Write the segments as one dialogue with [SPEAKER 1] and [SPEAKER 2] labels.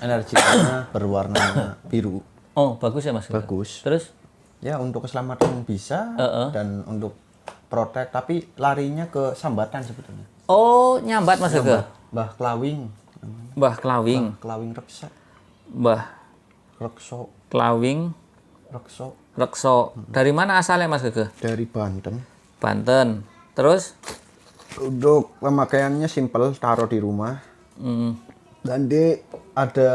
[SPEAKER 1] energinya berwarna biru.
[SPEAKER 2] Oh, bagus ya Mas.
[SPEAKER 1] Bagus.
[SPEAKER 2] Terus?
[SPEAKER 1] Ya untuk keselamatan bisa dan untuk protek, tapi larinya ke sambatan sebetulnya.
[SPEAKER 2] Oh, nyambat Mas Gege.
[SPEAKER 1] Mbah Klawing.
[SPEAKER 2] Mbah Klawing.
[SPEAKER 1] Klawing reksa.
[SPEAKER 2] Mbah
[SPEAKER 1] Rekso.
[SPEAKER 2] Klawing.
[SPEAKER 1] Rekso.
[SPEAKER 2] Rekso. Dari mana asalnya Mas Gege?
[SPEAKER 1] Dari Banten.
[SPEAKER 2] Banten. Terus?
[SPEAKER 1] Untuk pemakaiannya simpel, taruh di rumah. Dan dia ada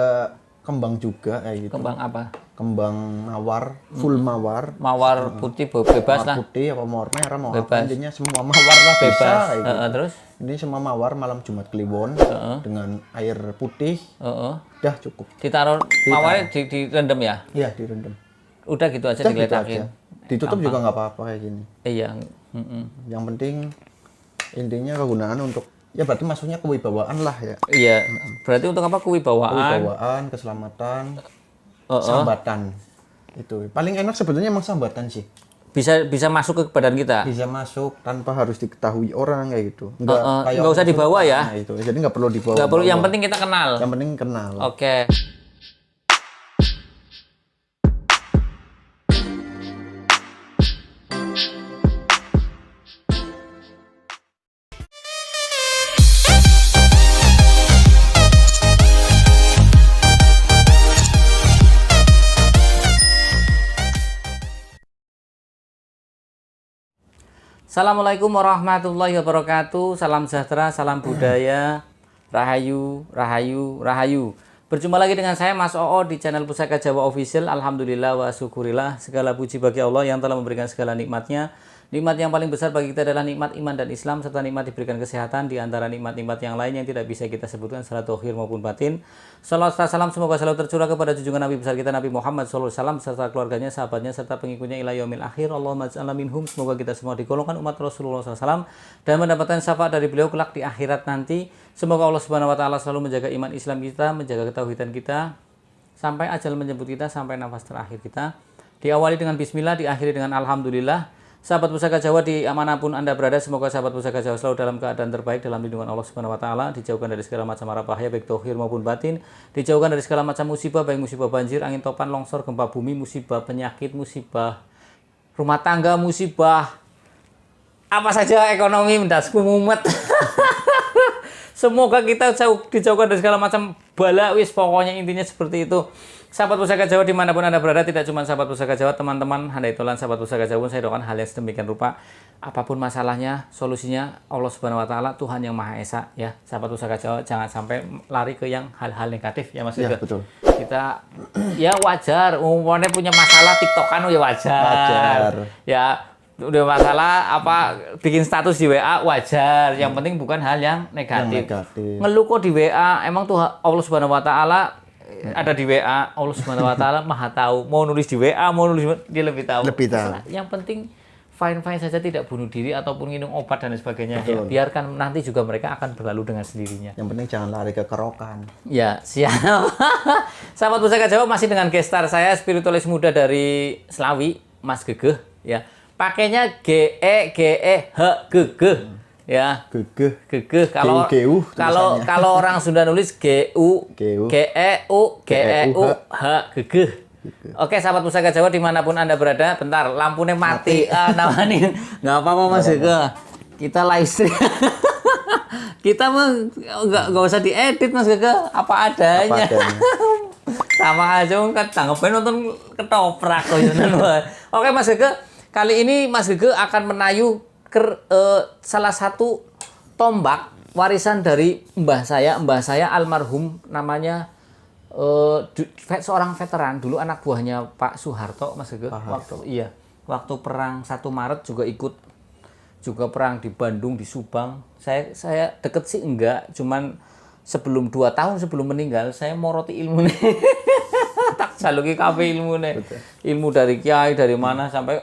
[SPEAKER 1] kembang juga kayak gitu.
[SPEAKER 2] Kembang apa?
[SPEAKER 1] Kembang mawar, full mawar.
[SPEAKER 2] Mawar putih bebas
[SPEAKER 1] Mawar
[SPEAKER 2] lah.
[SPEAKER 1] putih apa mawar merah mau
[SPEAKER 2] Bebas.
[SPEAKER 1] apa, intinya semua mawar lah bisa
[SPEAKER 2] Bebas.
[SPEAKER 1] kayak gitu.
[SPEAKER 2] Terus?
[SPEAKER 1] Ini semua mawar malam Jumat Kliwon dengan air putih. Udah cukup.
[SPEAKER 2] Ditaruh mawarnya direndam ya?
[SPEAKER 1] Iya, direndam.
[SPEAKER 2] Udah gitu aja
[SPEAKER 1] Udah gitu
[SPEAKER 2] digeletakin.
[SPEAKER 1] aja. Ditutup juga nggak apa-apa kayak gini.
[SPEAKER 2] Iya.
[SPEAKER 1] Yang penting intinya kegunaan untuk ya berarti maksudnya kewibawaan lah ya.
[SPEAKER 2] Iya. Berarti untuk apa kewibawaan?
[SPEAKER 1] Kewibawaan, keselamatan, sambatan. Itu paling enak sebetulnya emang sambatan sih.
[SPEAKER 2] Bisa masuk ke badan kita.
[SPEAKER 1] Bisa masuk tanpa harus diketahui orang kayak gitu. Nggak
[SPEAKER 2] usah dibawa ya.
[SPEAKER 1] Nah, itu. Jadi nggak perlu dibawa.
[SPEAKER 2] Nggak perlu. Yang penting kita kenal.
[SPEAKER 1] Yang penting kenal.
[SPEAKER 2] Oke. Assalamualaikum warahmatullahi wabarakatuh. Salam sejahtera, salam budaya, rahayu, rahayu, rahayu. Berjumpa lagi dengan saya Mas Oo di channel Pusaka Jawa Official. Alhamdulillah wa syukurillah. Segala puji bagi Allah yang telah memberikan segala nikmatnya. Nikmat yang paling besar bagi kita adalah nikmat iman dan Islam, serta nikmat diberikan kesehatan di antara nikmat-nikmat yang lain yang tidak bisa kita sebutkan secara zahir maupun batin. Salawat serta salam semoga selalu tercurah kepada junjungan Nabi besar kita Nabi Muhammad SAW serta keluarganya, sahabatnya, serta pengikutnya ila yaumil akhir. Allahumma ja'alna minhum. Semoga kita semua digolongkan umat Rasulullah SAW dan mendapatkan syafaat dari beliau kelak di akhirat nanti. Semoga Allah Subhanahu wa taala selalu menjaga iman Islam kita, menjaga ketauhidan kita sampai ajal menjemput kita, sampai nafas terakhir kita. Diawali dengan bismillah, diakhiri dengan alhamdulillah. Sahabat Pusaka Jawa di manapun Anda berada, semoga sahabat Pusaka Jawa selalu dalam keadaan terbaik dalam lindungan Allah Subhanahu wa taala, dijauhkan dari segala macam mara bahaya baik zahir maupun batin, dijauhkan dari segala macam musibah baik musibah banjir, angin topan, longsor, gempa bumi, musibah penyakit, musibah rumah tangga, musibah apa saja, ekonomi mendasku mumet. Semoga kita dijauhkan dari segala macam bala, wis pokoknya intinya seperti itu. Sahabat Pusaka Jawa dimanapun Anda berada, tidak cuma sahabat Pusaka Jawa, teman-teman handai tolan sahabat Pusaka Jawa, saya doakan hal yang sedemikian rupa. Apapun masalahnya, solusinya Allah Subhanahu wa taala, Tuhan yang Maha Esa ya. Sahabat Pusaka Jawa jangan sampai lari ke yang hal-hal negatif ya Mas.
[SPEAKER 1] Ya, betul.
[SPEAKER 2] Kita ya wajar, umumnya punya masalah TikTokan ya wajar. Ya udah masalah apa bikin status di WA wajar. Yang penting bukan hal yang negatif. Ngeluh kok di WA, emang tuh Allah Subhanahu wa taala ada di WA, Allah Subhanahu wa taala Maha tahu. Mau nulis di WA, mau nulis dia lebih tahu. Yang penting fine-fine saja, tidak bunuh diri ataupun minum obat dan sebagainya. Ya, biarkan nanti juga mereka akan berlalu dengan sendirinya.
[SPEAKER 1] Yang penting jangan lari ke kerokan.
[SPEAKER 2] Ya, siap. Sahabat Pusaka Jawa masih dengan gestar saya spiritualis muda dari Slawi, Mas Gegeh ya. Pakainya Gegeh. Ya, gegeh. Kalau orang Sunda nulis GU, GEU, gegeh. Oke, sahabat Pusaka Jawa dimanapun Anda berada, bentar lampunya mati. Namanya nggak apa-apa Mas Gegeh. Kita live stream. Kita mah nggak usah diedit Mas Gegeh, apa adanya. Sama aja kan tanggepin nonton ketoprak. Oke Mas Gegeh, kali ini Mas Gegeh akan menayu salah satu tombak warisan dari mbah saya almarhum, namanya seorang veteran dulu, anak buahnya Pak Soeharto Mas Gegeh. Waktu perang 1 Maret juga ikut, juga perang di Bandung, di Subang. Saya deket sih enggak, cuman sebelum 2 tahun sebelum meninggal saya moroti ilmunya. Tak saluki kabeh ilmunya. Ilmu dari kiai dari mana sampai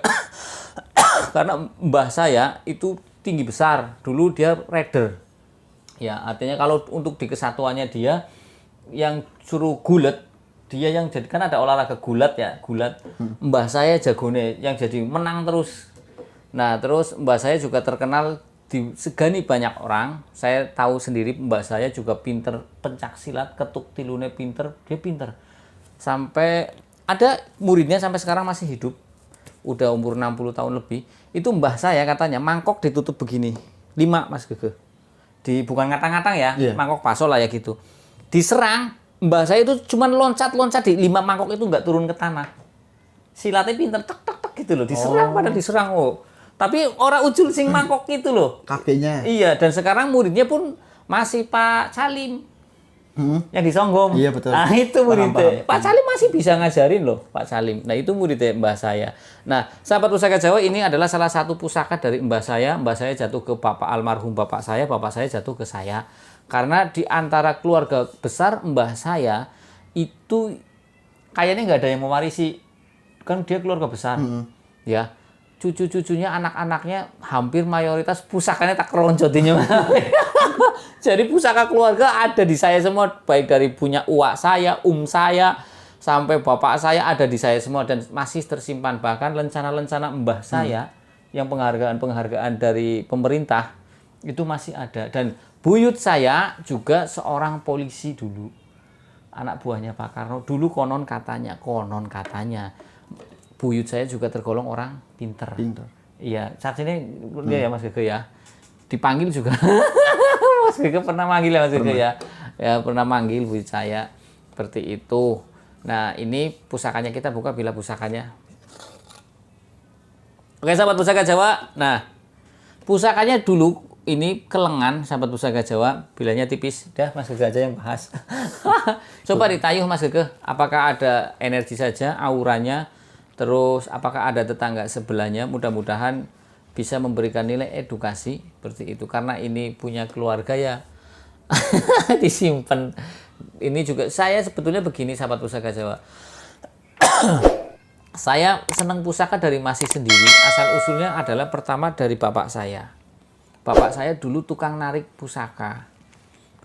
[SPEAKER 2] karena mbah saya itu tinggi besar, dulu dia raider. Ya, artinya kalau untuk di kesatuannya dia yang suruh gulat, dia yang jadi, kan ada olahraga gulat ya, gulat. Mbah saya jagone yang jadi menang terus. Nah, terus mbah saya juga terkenal disegani banyak orang. Saya tahu sendiri mbak saya juga pinter pencak silat, ketuk tilune pinter, dia pinter. Sampai ada muridnya sampai sekarang masih hidup. Udah umur 60 tahun lebih. Itu mbah saya katanya mangkok ditutup begini. 5 Mas Gege. Bukan ngatang-ngatang ya, mangkok paso lah ya gitu. Diserang, mbah saya itu cuma loncat-loncat di 5 mangkok itu nggak turun ke tanah. Silatnya pinter, tek tek tek gitu loh. Diserang pada diserang. Oh. Tapi orang ujul sing mangkok itu loh.
[SPEAKER 1] Kakeknya.
[SPEAKER 2] Iya, dan sekarang muridnya pun masih Pak Salim. Yang di Songgom.
[SPEAKER 1] Iya betul.
[SPEAKER 2] Nah itu muridnya. Pak Salim masih bisa ngajarin loh, Pak Salim. Nah itu muridnya mbah saya. Nah sahabat pusaka Jawa, ini adalah salah satu pusaka dari mbah saya. Mbah saya jatuh ke almarhum bapak saya jatuh ke saya. Karena di antara keluarga besar mbah saya itu kayaknya nggak ada yang mewarisi. Kan dia keluarga besar, ya. Cucu-cucunya, anak-anaknya hampir mayoritas pusakanya tak keroncotinya. Jadi pusaka keluarga ada di saya semua, baik dari punya uak saya, saya, sampai bapak saya ada di saya semua dan masih tersimpan. Bahkan lencana-lencana mbah saya yang penghargaan dari pemerintah itu masih ada. Dan buyut saya juga seorang polisi dulu, anak buahnya Pak Karno. Dulu konon katanya. Buyut saya juga tergolong orang pinter. Iya, saat ini dia ya Mas Gege ya. Dipanggil juga. Mas Gege pernah manggil ya Mas Gege ya. Ya pernah manggil buyut saya. Seperti itu. Nah, ini pusakanya, kita buka bila pusakanya. Oke, sahabat pusaka Jawa. Nah, pusakanya dulu ini kelengan, sahabat pusaka Jawa. Bilanya tipis. Dah Mas Gege aja yang bahas. Coba ditayuh Mas Gege, apakah ada energi saja, auranya? Terus apakah ada tetangga sebelahnya? Mudah-mudahan bisa memberikan nilai edukasi seperti itu. Karena ini punya keluarga ya disimpan. Ini juga saya sebetulnya begini sahabat pusaka Jawa. Saya senang pusaka dari masih sendiri. Asal usulnya adalah pertama dari bapak saya. Bapak saya dulu tukang narik pusaka.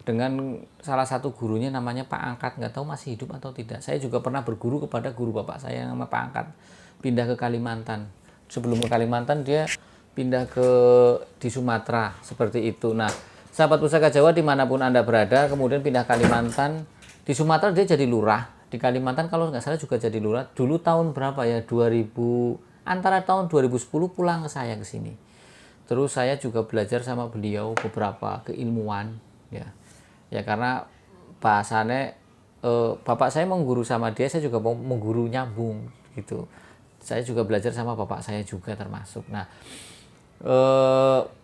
[SPEAKER 2] Dengan salah satu gurunya namanya Pak Angkat, nggak tahu masih hidup atau tidak. Saya juga pernah berguru kepada guru bapak saya yang nama Pak Angkat, pindah ke Kalimantan. Sebelum ke Kalimantan dia pindah di Sumatera, seperti itu. Nah, sahabat pusaka Jawa dimanapun Anda berada, kemudian pindah Kalimantan. Di Sumatera dia jadi lurah, di Kalimantan kalau nggak salah juga jadi lurah. Dulu tahun berapa ya, antara tahun 2010 pulang ke saya ke sini. Terus saya juga belajar sama beliau beberapa keilmuan, ya. Ya karena bahasanya bapak saya mengguru sama dia, saya juga mau mengguru nyambung gitu. Saya juga belajar sama bapak saya juga termasuk. Nah,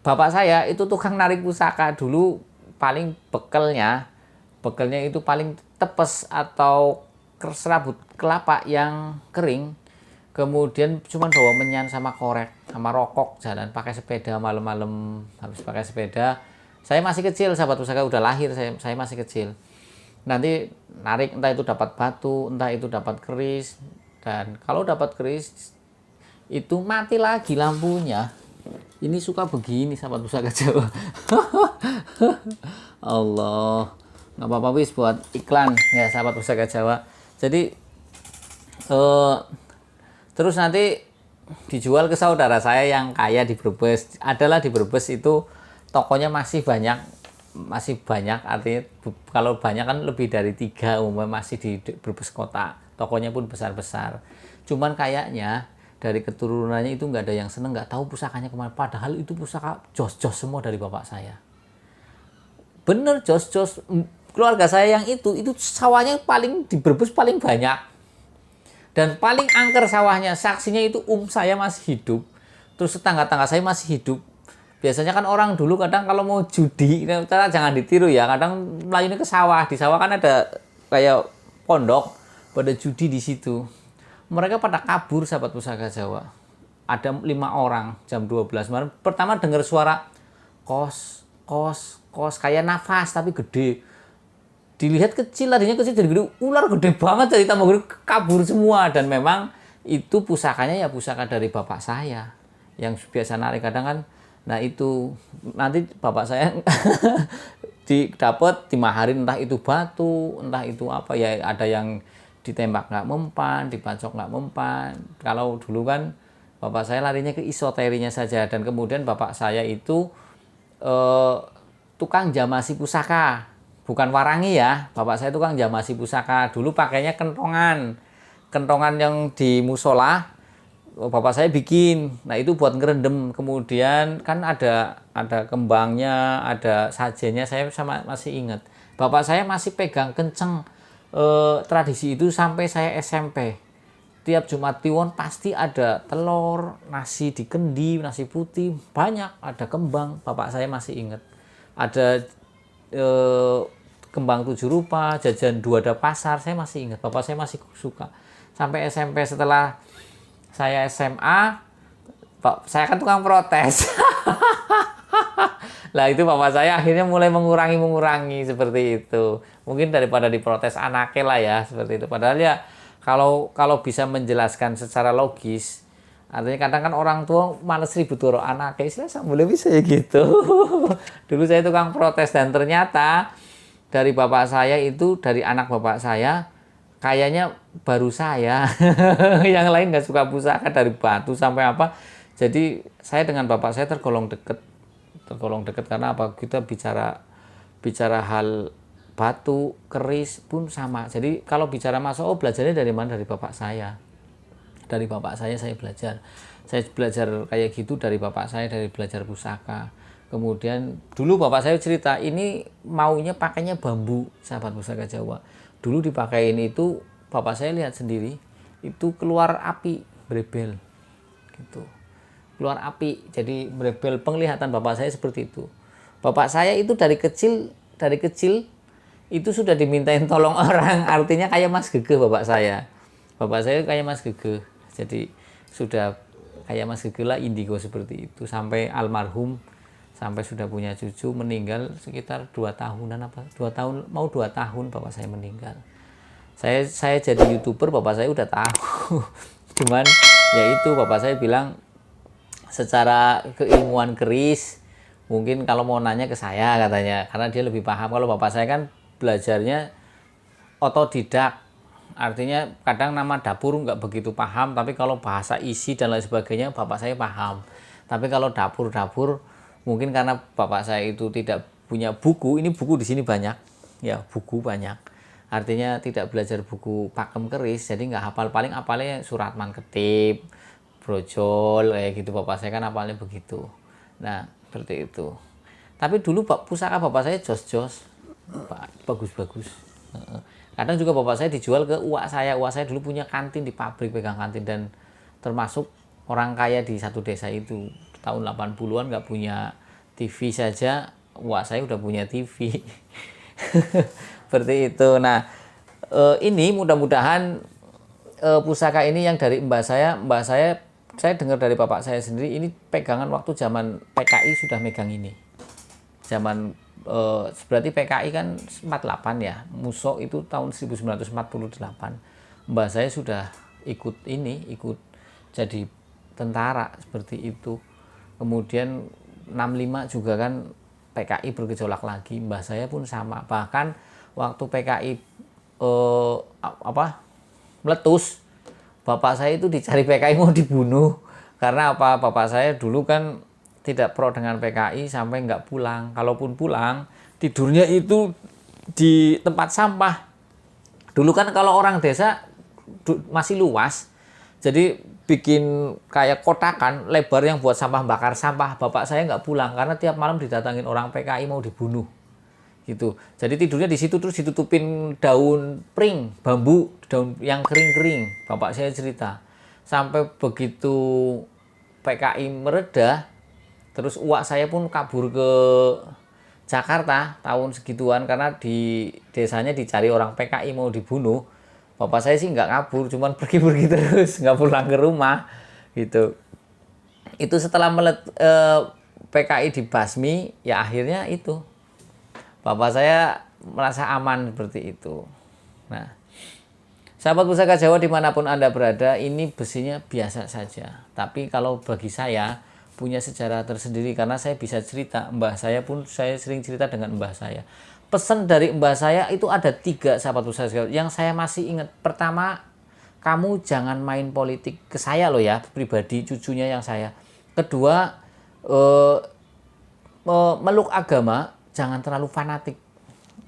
[SPEAKER 2] bapak saya itu tukang narik pusaka dulu, paling bekelnya itu paling tepes atau serabut kelapa yang kering. Kemudian cuma bawa menyan sama korek sama rokok, jalan pakai sepeda malam-malam, habis pakai sepeda. Saya masih kecil, sahabat pusaka, udah lahir saya masih kecil. Nanti narik entah itu dapat batu, entah itu dapat keris. Dan kalau dapat keris itu mati lagi lampunya. Ini suka begini sahabat pusaka Jawa. Allah. Nggak apa-apa wis buat iklan ya sahabat pusaka Jawa. Jadi terus nanti dijual ke saudara saya yang kaya di Brebes. Adalah di Brebes itu tokonya masih banyak, artinya kalau banyak kan lebih dari 3 umumnya masih di Brebes kota, tokonya pun besar-besar. Cuman kayaknya dari keturunannya itu nggak ada yang seneng, nggak tahu pusakanya kemana, padahal itu pusaka jos-jos semua dari bapak saya. Bener jos-jos, keluarga saya yang itu sawahnya paling di Brebes paling banyak dan paling angker sawahnya. Saksinya itu saya masih hidup, terus tetangga-tangga saya masih hidup. Biasanya kan orang dulu kadang kalau mau judi, jangan ditiru ya, kadang melayunya ke sawah. Di sawah kan ada kayak pondok, pada judi di situ. Mereka pada kabur sahabat pusaka Jawa. Ada 5 orang jam 12 malam. Pertama dengar suara kos kayak nafas tapi gede. Dilihat kecil, tadinya kecil jadi gede, ular gede banget jadi tambah gede, kabur semua. Dan memang itu pusakanya ya pusaka dari bapak saya yang biasa narik kadang kan. Nah itu nanti bapak saya dapat dimaharin, entah itu batu, entah itu apa ya, ada yang ditembak nggak mempan, dibacok nggak mempan. Kalau dulu kan bapak saya larinya ke esoterinya saja. Dan kemudian bapak saya itu tukang jamasi pusaka, bukan warangi ya. Bapak saya tukang jamasi pusaka. Dulu pakainya kentongan yang di musola. Bapak saya bikin. Nah, itu buat ngerendam. Kemudian kan ada kembangnya, ada sajennya. Saya masih ingat. Bapak saya masih pegang kenceng tradisi itu sampai saya SMP. Tiap Jumat Kliwon pasti ada telur, nasi dikendi, nasi putih, banyak, ada kembang. Bapak saya masih ingat. Ada kembang 7 rupa, jajan 2 ada pasar, saya masih ingat. Bapak saya masih suka. Sampai SMP, setelah saya SMA, saya kan tukang protes. Lah itu bapak saya akhirnya mulai mengurangi seperti itu. Mungkin daripada diprotes anaknya lah ya, seperti itu. Padahal ya kalau bisa menjelaskan secara logis, artinya kadang kan orang tua males ribut turu anaknya, saya boleh bisa ya gitu. Dulu saya tukang protes dan ternyata dari bapak saya itu, dari anak bapak saya, kayaknya baru saya. Yang lain nggak suka pusaka, dari batu sampai apa. Jadi saya dengan bapak saya tergolong dekat karena apa? Kita bicara hal batu, keris pun sama. Jadi kalau bicara Mas Oo, belajarnya dari mana? Dari bapak saya. Dari bapak saya belajar. Saya belajar kayak gitu dari bapak saya, dari belajar pusaka. Kemudian dulu bapak saya cerita, ini maunya pakainya bambu, sahabat pusaka Jawa. Dulu dipakein itu, bapak saya lihat sendiri, itu keluar api, berebel. Gitu. Keluar api, jadi berebel. Penglihatan bapak saya seperti itu. Bapak saya itu dari kecil itu sudah dimintain tolong orang, artinya kayak Mas Gege bapak saya. Bapak saya kayak Mas Gege, jadi sudah kayak Mas Gege lah, indigo seperti itu. Sampai almarhum, sampai sudah punya cucu, meninggal sekitar 2 tahunan apa? 2 tahun, mau 2 tahun bapak saya meninggal. Saya jadi YouTuber, bapak saya udah tahu. Cuman ya itu, bapak saya bilang secara keilmuan keris, mungkin kalau mau nanya ke saya katanya, karena dia lebih paham. Kalau bapak saya kan belajarnya otodidak, artinya kadang nama dapur nggak begitu paham, tapi kalau bahasa isi dan lain sebagainya bapak saya paham. Tapi kalau dapur mungkin karena bapak saya itu tidak punya buku, ini buku di sini banyak ya, buku banyak, artinya tidak belajar buku pakem keris, jadi nggak hafal. Paling hafalnya surat Ketip, brojol kayak gitu. Bapak saya kan hafalnya begitu. Nah seperti itu. Tapi dulu pusaka bapak saya jos bagus-bagus. Kadang juga bapak saya dijual ke uak saya. Uak saya dulu punya kantin di pabrik, pegang kantin, dan termasuk orang kaya di satu desa itu. Tahun 80-an nggak punya TV saja, uak saya udah punya TV. Seperti itu. Nah ini mudah-mudahan pusaka ini yang dari mbah saya dengar dari bapak saya sendiri, ini pegangan waktu zaman PKI sudah megang ini. Zaman berarti PKI kan 48 ya, Muso itu tahun 1948. Mbah saya sudah ikut jadi tentara seperti itu. Kemudian 65 juga kan PKI bergejolak lagi, mbah saya pun sama. Bahkan waktu PKI meletus, bapak saya itu dicari PKI mau dibunuh. Karena apa? Bapak saya dulu kan tidak pro dengan PKI sampai nggak pulang. Kalaupun pulang, tidurnya itu di tempat sampah. Dulu kan kalau orang desa masih luas, jadi bikin kayak kotakan lebar yang buat sampah, bakar sampah. Bapak saya nggak pulang karena tiap malam didatangin orang PKI mau dibunuh. Gitu. Jadi tidurnya di situ, terus ditutupin daun pring, bambu, daun yang kering-kering. Bapak saya cerita. Sampai begitu PKI mereda, terus uak saya pun kabur ke Jakarta tahun segituan karena di desanya dicari orang PKI mau dibunuh. Bapak saya sih nggak kabur, cuman pergi-pergi terus, nggak pulang ke rumah gitu. Itu setelah PKI dibasmi, ya akhirnya itu bapak saya merasa aman seperti itu. Nah, sahabat pusaka Jawa dimanapun Anda berada, ini besinya biasa saja. Tapi kalau bagi saya punya sejarah tersendiri karena saya bisa cerita. Mbah saya pun saya sering cerita dengan mbah saya. Pesan dari mbah saya itu ada 3, sahabat pusaka Jawa, yang saya masih ingat. Pertama, kamu jangan main politik, ke saya loh ya, pribadi, cucunya yang saya. Kedua, meluk agama jangan terlalu fanatik.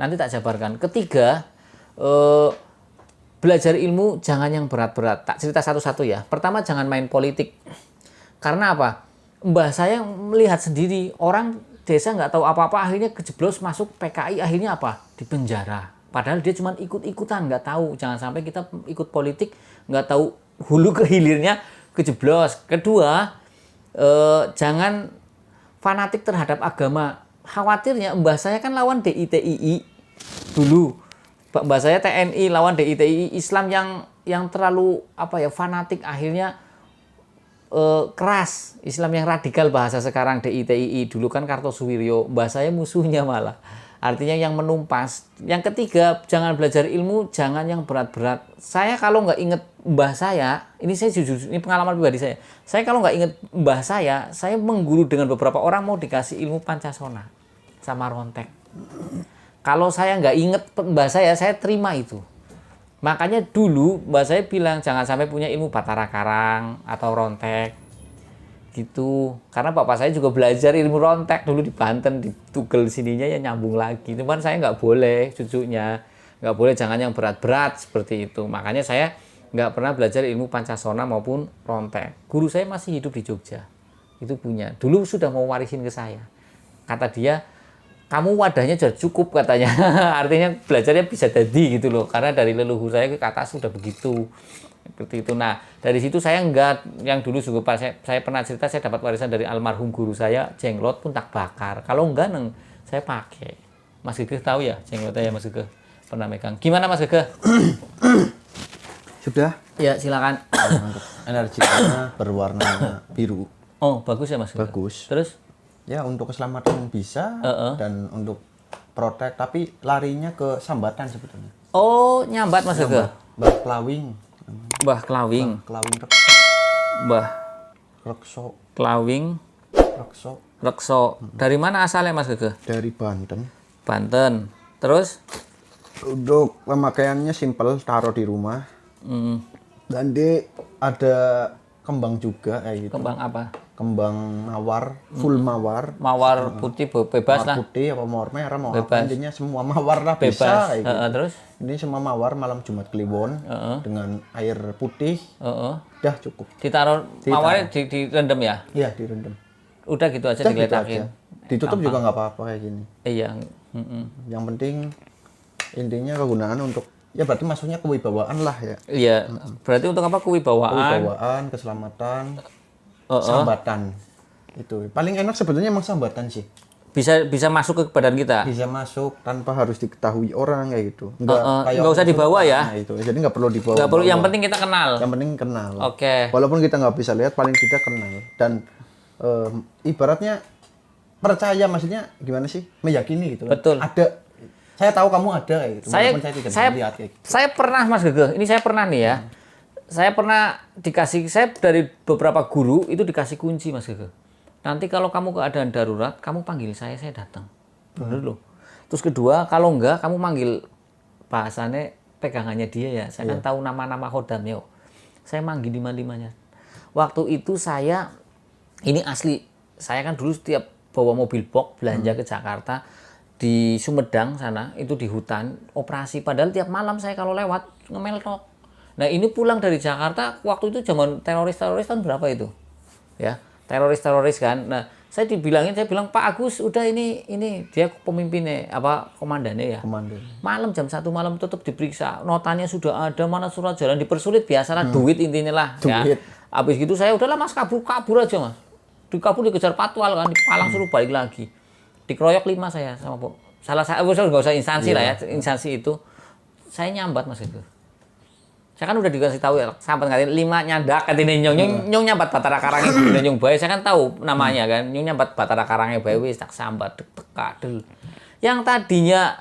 [SPEAKER 2] Nanti tak jabarkan. Ketiga, belajar ilmu jangan yang berat-berat. Tak cerita satu-satu ya. Pertama, jangan main politik. Karena apa? Mbah saya melihat sendiri orang desa nggak tahu apa-apa akhirnya kejeblos masuk PKI, akhirnya apa? Di penjara. Padahal dia cuma ikut-ikutan, nggak tahu. Jangan sampai kita ikut politik nggak tahu hulu ke hilirnya kejeblos. Kedua, jangan fanatik terhadap agama. Khawatirnya mbah saya kan lawan DITII dulu. Mbah saya TNI lawan DITII, Islam yang terlalu fanatik, akhirnya keras, Islam yang radikal bahasa sekarang DITII. Dulu kan Kartosuwiryo, mbah saya musuhnya malah. Artinya yang menumpas. Yang ketiga, jangan belajar ilmu, jangan yang berat-berat. Saya kalau nggak inget mbah saya, ini saya jujur, ini pengalaman pribadi saya. Saya kalau nggak inget mbah saya mengguru dengan beberapa orang mau dikasih ilmu Pancasona sama Rontek. Kalau saya nggak inget mbah saya terima itu. Makanya dulu mbak saya bilang jangan sampai punya ilmu Batara Karang atau Rontek gitu. Karena bapak saya juga belajar ilmu Rontek dulu di Banten, di Tugel sininya ya nyambung lagi. Cuman saya nggak boleh, cucunya nggak boleh, jangan yang berat-berat seperti itu. Makanya saya nggak pernah belajar ilmu Pancasona maupun Rontek. Guru saya masih hidup di Jogja, itu punya. Dulu sudah mau warisin ke saya. Kata dia, kamu wadahnya sudah cukup katanya. Artinya belajarnya bisa jadi gitu loh. Karena dari leluhur saya ke atas sudah begitu. Seperti itu. Nah, dari situ saya enggak, yang dulu juga pas saya pernah cerita, saya dapat warisan dari almarhum guru saya, jenglot pun tak bakar. Kalau enggak, saya pakai. Mas Gege tahu ya jenglotnya ya, Mas Gege? Pernah megang. Gimana Mas Gege?
[SPEAKER 1] Sudah?
[SPEAKER 2] Ya, silakan.
[SPEAKER 1] Energinya berwarna biru.
[SPEAKER 2] Oh, bagus ya Mas Gege?
[SPEAKER 1] Bagus.
[SPEAKER 2] Terus?
[SPEAKER 1] Ya, untuk keselamatan bisa, dan untuk protek, tapi larinya ke sambatan sebetulnya.
[SPEAKER 2] Oh, nyambat Mas Gege?
[SPEAKER 1] Mbah Klawing.
[SPEAKER 2] Mbah Klawing.
[SPEAKER 1] Klawing
[SPEAKER 2] Mbah
[SPEAKER 1] Rekso.
[SPEAKER 2] Klawing
[SPEAKER 1] Rekso.
[SPEAKER 2] Rekso. Dari mana asalnya Mas Gege?
[SPEAKER 1] Dari Banten.
[SPEAKER 2] Banten. Terus?
[SPEAKER 1] Untuk pemakaiannya simpel, taruh di rumah. Dan dia ada kembang juga kayak gitu.
[SPEAKER 2] Kembang apa?
[SPEAKER 1] Kembang mawar, full mawar.
[SPEAKER 2] Mawar putih bebas
[SPEAKER 1] Mawar
[SPEAKER 2] lah.
[SPEAKER 1] putih apa mawar merah, mau
[SPEAKER 2] Bebas.
[SPEAKER 1] apa, intinya semua mawar lah
[SPEAKER 2] Bebas.
[SPEAKER 1] bisa kayak gitu.
[SPEAKER 2] Terus?
[SPEAKER 1] Ini semua mawar malam Jumat Kliwon dengan air putih. Udah cukup.
[SPEAKER 2] Ditaruh mawarnya direndam ya?
[SPEAKER 1] Iya, direndam.
[SPEAKER 2] Udah gitu aja
[SPEAKER 1] Udah gitu
[SPEAKER 2] digeletakin.
[SPEAKER 1] aja. Ditutup juga nggak apa-apa kayak gini.
[SPEAKER 2] Iya.
[SPEAKER 1] Yang penting intinya kegunaan untuk, ya berarti maksudnya kewibawaan lah ya.
[SPEAKER 2] Iya. Berarti untuk apa? Kewibawaan.
[SPEAKER 1] Kewibawaan, keselamatan, sambatan. Itu paling enak sebetulnya emang sambatan sih.
[SPEAKER 2] Bisa masuk ke badan kita.
[SPEAKER 1] Bisa masuk tanpa harus diketahui orang kayak gitu. Nggak
[SPEAKER 2] usah dibawa ya.
[SPEAKER 1] Nah, itu. Jadi nggak perlu dibawa.
[SPEAKER 2] Nggak perlu. Yang penting kita kenal.
[SPEAKER 1] Yang penting kenal.
[SPEAKER 2] Oke.
[SPEAKER 1] Walaupun kita nggak bisa lihat, paling tidak kenal. Dan ibaratnya percaya, maksudnya gimana sih? Meyakini gitu.
[SPEAKER 2] Betul.
[SPEAKER 1] Ada. Saya tahu kamu ada kayak gitu.
[SPEAKER 2] Saya
[SPEAKER 1] tidak lihat kayak gitu.
[SPEAKER 2] Saya pernah Mas Gege. Ini saya pernah nih ya. Saya pernah saya dari beberapa guru itu dikasih kunci Mas Gege. Nanti kalau kamu keadaan darurat, kamu panggil saya datang. Bener loh. Terus kedua, kalau enggak, kamu manggil, bahasanya pegangannya dia ya. Saya kan tahu nama-nama khodamnya. Saya manggil lima-limanya. Waktu itu ini asli, saya kan dulu setiap bawa mobil box belanja ke Jakarta, di Sumedang sana, itu di hutan, operasi. Padahal tiap malam saya kalau lewat, ngemeltok. Nah ini pulang dari Jakarta, waktu itu zaman teroris-teroris tahun berapa itu? Ya. Teroris kan. Nah, saya bilang Pak Agus udah ini dia pemimpinnya komandannya ya.
[SPEAKER 1] Komandan.
[SPEAKER 2] Malam jam 1 malam tetap diperiksa. Notanya sudah ada, mana surat jalan dipersulit, biasalah duit intinya lah ya.
[SPEAKER 1] Duit.
[SPEAKER 2] Habis gitu saya udahlah Mas kabur aja Mas. Dikejar patwal kan, dipalang suruh balik lagi. Dikeroyok 5 saya sama salah saya enggak usah instansi lah ya, instansi itu. Saya nyambat Mas itu. Saya kan udah dikasih tahu ya, sampai ngatain 5 nyandak katanya nyong nyambat Batara Karangnya nyong bae. Saya kan tahu namanya kan. Nyong nyambat Batara Karangnya bae wis tak sambat dekadel. Yang tadinya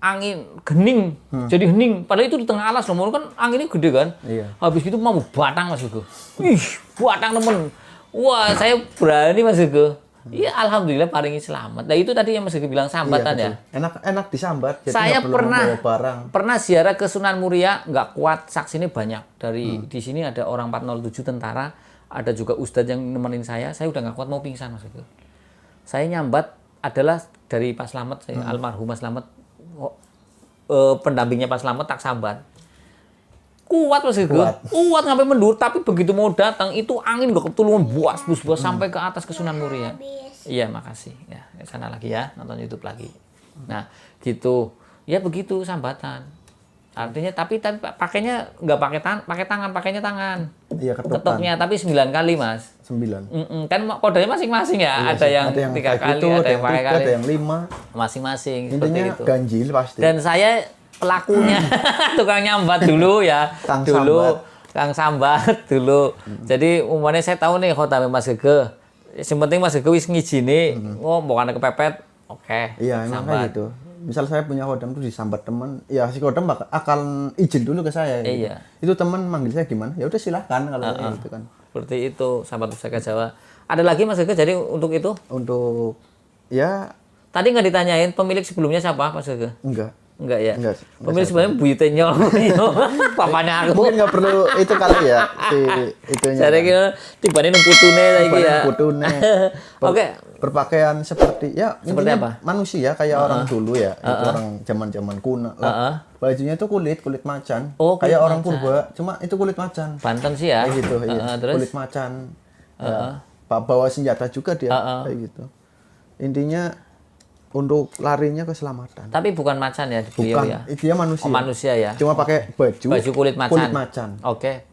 [SPEAKER 2] angin gening jadi hening, padahal itu di tengah alas loh, kan anginnya gede kan.
[SPEAKER 1] Iya.
[SPEAKER 2] Habis itu mau batang Mas Hugo. Ih, batang temen. Wah, saya berani Mas Hugo. Iya, alhamdulillah paling selamat. Nah itu tadi yang Mas Hugo bilang sambatan ya.
[SPEAKER 1] Enak disambat. Jadi
[SPEAKER 2] Saya pernah ziarah ke Sunan Muria, nggak kuat, saksinya banyak. Dari di sini ada orang 407 tentara, ada juga ustadz yang nemenin saya udah nggak kuat mau pingsan Mas Hugo. Saya nyambat adalah dari Pak Slamet, almarhum Mas Slamet, pendampingnya Pak Slamet tak sambat. Kuat Mas Gege, kuat sampai mendur, tapi begitu mau datang itu angin gak ketulungan buas sampai ke atas ke Sunan Muria. Iya, makasih. Ya, ke sana lagi ya, nonton YouTube lagi. Nah, gitu. Ya begitu sambatan. Artinya tapi pakainya nggak pakai tangan, pakainya tangan.
[SPEAKER 1] Iya,
[SPEAKER 2] ketoknya tapi 9 kali, Mas.
[SPEAKER 1] 9.
[SPEAKER 2] Kan kodenya masing-masing ya.
[SPEAKER 1] Iya,
[SPEAKER 2] ada yang 3 kali,
[SPEAKER 1] itu,
[SPEAKER 2] ada yang pakai
[SPEAKER 1] 3,
[SPEAKER 2] kali.
[SPEAKER 1] ada yang 5.
[SPEAKER 2] Masing-masing.
[SPEAKER 1] Intinya
[SPEAKER 2] seperti itu.
[SPEAKER 1] ganjil pasti.
[SPEAKER 2] Dan saya pelakunya tukang nyambat dulu ya. Kang sambat dulu. Jadi umumnya saya tahu nih khotame Mas Gege. Yang penting Mas Gege wis ngijini, bukan kepepet. Oke.
[SPEAKER 1] Iya, emang kayak gitu. Misal saya punya kodam tuh disambat teman, ya si kodam akan izin dulu ke saya. Gitu.
[SPEAKER 2] Iya.
[SPEAKER 1] Itu teman manggil saya gimana? Ya udah silahkan kalau gitu kan.
[SPEAKER 2] Seperti itu, sahabat Pusaka Jawa. Ada lagi Mas Gege jadi untuk itu?
[SPEAKER 1] Untuk ya
[SPEAKER 2] Tadi nggak ditanyain pemilik sebelumnya siapa Mas Gege?
[SPEAKER 1] Enggak
[SPEAKER 2] Ya.
[SPEAKER 1] enggak
[SPEAKER 2] Pemilik sebelumnya Buyute Nyol. Papanya aku.
[SPEAKER 1] mungkin nggak perlu itu kali ya si itunya.
[SPEAKER 2] Saya kira tiba-tiba nang putune lagi ya.
[SPEAKER 1] Putune.
[SPEAKER 2] Oke.
[SPEAKER 1] Berpakaian seperti ya
[SPEAKER 2] Seperti
[SPEAKER 1] intinya
[SPEAKER 2] apa?
[SPEAKER 1] Manusia kayak orang dulu ya, itu orang zaman-zaman kuno. Bajunya itu kulit macan.
[SPEAKER 2] Oh,
[SPEAKER 1] kayak
[SPEAKER 2] kulit
[SPEAKER 1] orang
[SPEAKER 2] macan.
[SPEAKER 1] purba, cuma itu kulit macan.
[SPEAKER 2] Banten sih ya.
[SPEAKER 1] Kayak gitu, iya.
[SPEAKER 2] Terus
[SPEAKER 1] Kulit macan. Ya, bawa senjata juga dia, kayak gitu. Intinya untuk larinya keselamatan.
[SPEAKER 2] tapi bukan macan ya beliau
[SPEAKER 1] Bukan,
[SPEAKER 2] ya.
[SPEAKER 1] dia manusia.
[SPEAKER 2] Oh, manusia ya.
[SPEAKER 1] Cuma pakai baju
[SPEAKER 2] Kulit macan. Oke.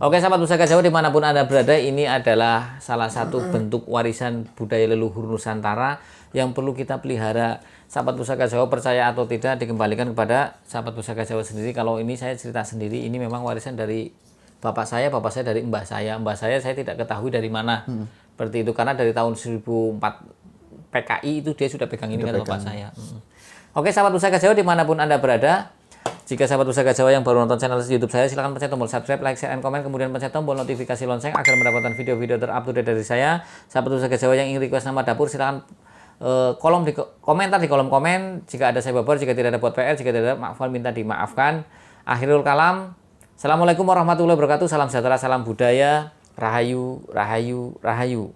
[SPEAKER 2] Oke, sahabat Pusaka Jawa dimanapun Anda berada, ini adalah salah satu bentuk warisan budaya leluhur Nusantara yang perlu kita pelihara. Sahabat Pusaka Jawa percaya atau tidak dikembalikan kepada sahabat Pusaka Jawa sendiri. Kalau ini saya cerita sendiri, ini memang warisan dari bapak saya dari mbah saya. Mbah saya tidak ketahui dari mana. Seperti itu, karena dari tahun 1004 PKI itu dia sudah pegang ini kan bapak saya. Oke, sahabat Pusaka Jawa dimanapun Anda berada, jika sahabat Pusaka Jawa yang baru nonton channel YouTube saya, silahkan pencet tombol subscribe, like, share, and komen, kemudian pencet tombol notifikasi lonceng agar mendapatkan video-video terupdate dari saya. Sahabat Pusaka Jawa yang ingin request nama dapur, silahkan komentar di kolom komen. Jika ada saya babar, jika tidak ada buat PR, jika tidak ada maafkan minta dimaafkan. Akhirul kalam. Assalamualaikum warahmatullahi wabarakatuh. Salam sejahtera, salam budaya. Rahayu, rahayu, rahayu.